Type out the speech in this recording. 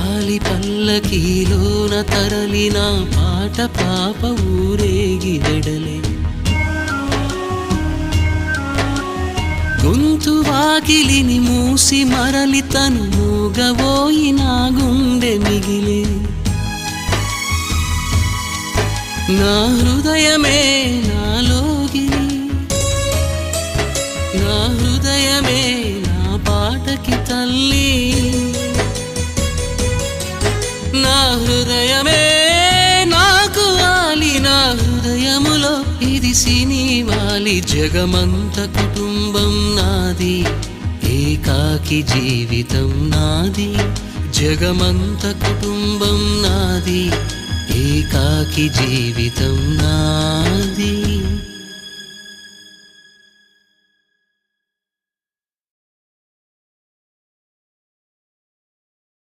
గాలి పల్లకీలోన తరలిన పాట పాప ఊరేగి వెడలే గొంతు వాకిలిని మూసి మరలి తను మూగబోయి నా గుండె మిగిలే నా హృదయమే నాలోగిలి నా హృదయమే నా పాటకి తల్లి నా హృదయమే నాకు వాలి నా హృదయములో ఇది సినివాలి జగమంత కుటుంబం నాది ఏకాకి జీవితం నాది జగమంత కుటుంబం నాది ఏకాకి జీవితం నాది